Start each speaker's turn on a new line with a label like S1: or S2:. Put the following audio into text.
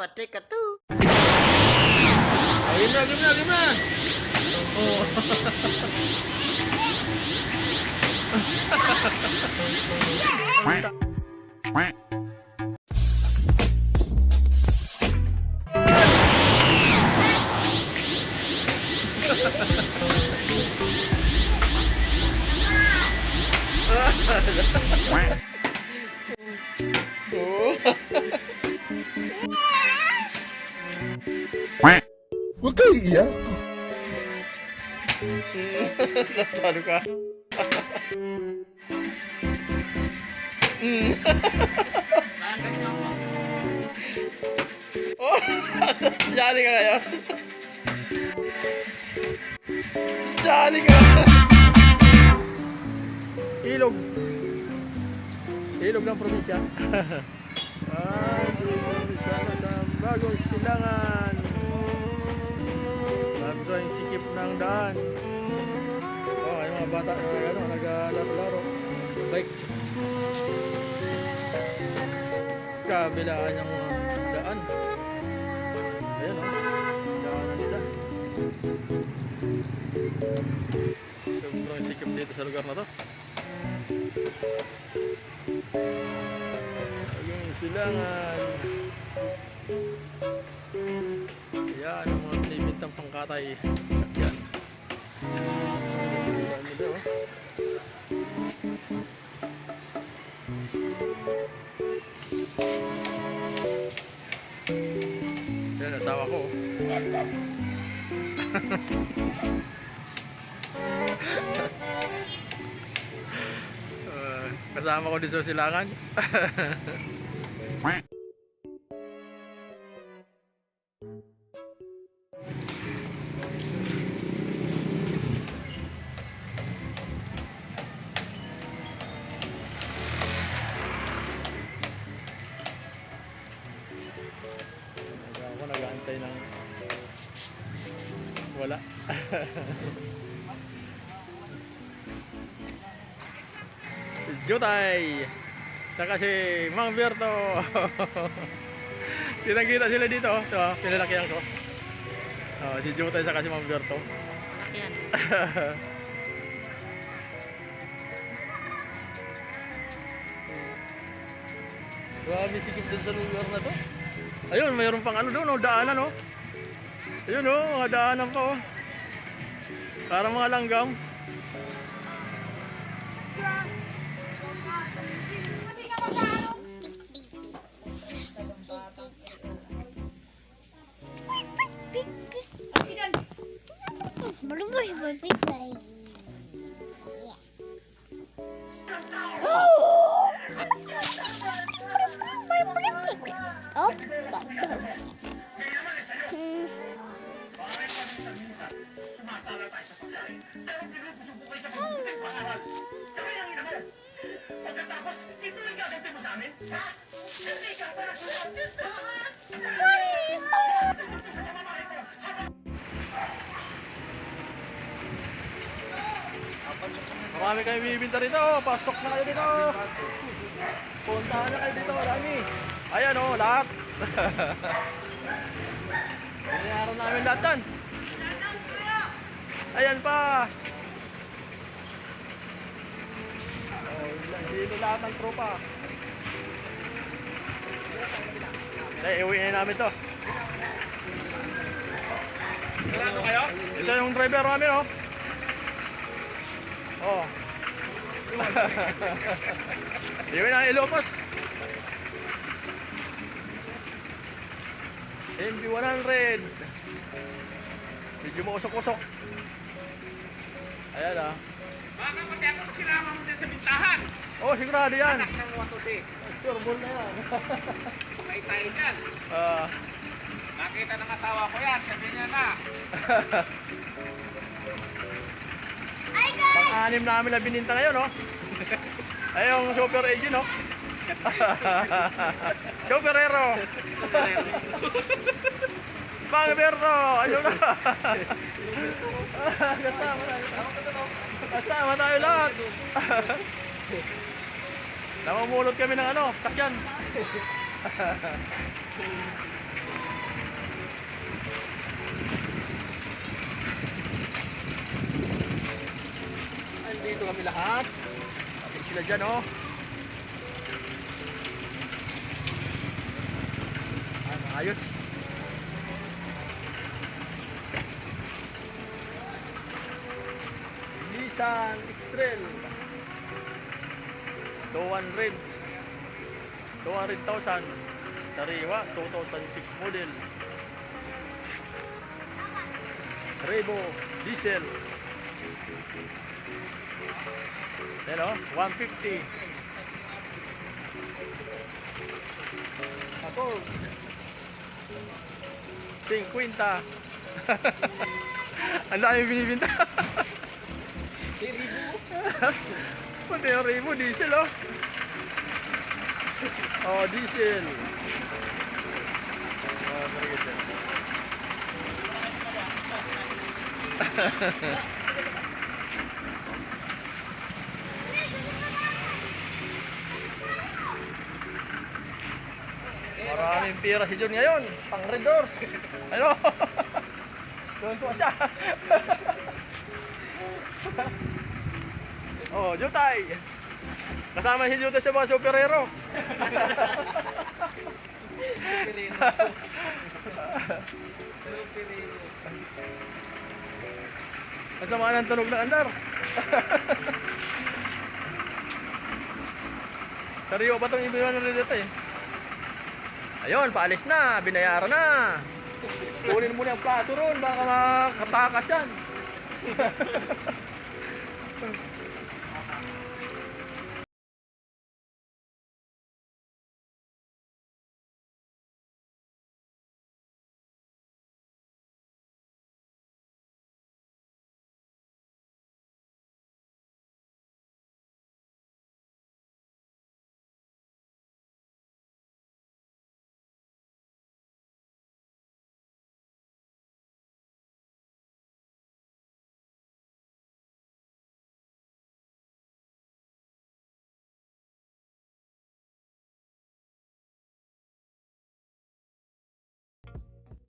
S1: a take a two.
S2: Oh, game na, game na, game na. Oh.
S3: Huwag kayo iiyak.
S2: Natalo ka. Oh, jali ka ngayon. Jali ka. Ilog. Ilog ng probinsya. Ay, sana sa bagong silangan. Nandra yung sikip ng daan. Oh, ay mga bata na naglalaro-laro. Bike. Kabilaan yung daan. Ayan o. Daanan nila. Sobrang sikip dito sa lugar na to. Bagong silangan. Ayan ang mga binibintang pangkatay. Sakyan. Ayan nila o. Yan, asawa ko. Kasama ko din sa silangan. Ako nag-aantay ng wala. Jutay saka si Mang Berto. Kitang-kita sila dito. Ito, pinalakihan ko. Si Jutay saka si Mang Berto.
S1: Yan.
S2: Grabe sikip din sa lugar na to. Ayun, mayroon pang ano doon, daanan oh. Ayun oh, mga daanan pa oh. Parang mga langgam.
S4: Pagkatapos, ito lang gaganti mo sa amin? Ha? Hindi ka para sa atin!
S2: Marami kayo bibinta rito, pasok na kayo dito. Puntahan na kayo dito, marami. Ayan oh, lahat. Binayaran namin lahat yan. Ayan pa. Dito lahat ng tropa. Dahil iuwiin namin to.
S4: Ano kayo?
S2: Ito yung driver namin oh. Oh. Iuwi na Ilocos. MB100. Medyo mausok-usok. Ayan ah.
S4: Baka pati ako sinama mo din sa bintahan.
S2: Oh, sigurado yan.
S4: Anak ng watusi.
S2: Turbol na yan.
S4: May tayo dyan. Nakita ng asawa ko yan. Sabi niya na.
S2: Pang-anim namin na bininta ngayon, no? Ay, yung super agent, no? Superhero! Mang Berto! Ano na? Kasama tayo lahat! Namumulot kami ng ano, sakyan! sila dyan, oh. Ayos. Nissan X-Trail 200,000 sariwa 2006 model Revo diesel. Yan o, 150. Ako 50. Ang dami binibinta. Pati yung Revo diesel, oh. Oh, diesel. Oh, very good. Maraming pira si John ngayon. Pang red doors. Ano? Tuntua siya. Oh, Jutay. Kasama si Jutay sa mga superhero. Kasama ng tunog ng andar. Sariwa pa itong ibinuan ng dito eh. Ayun, paalis na. Binayaran na. Kunin mo na yung plaso ron. Baka makatakas yan.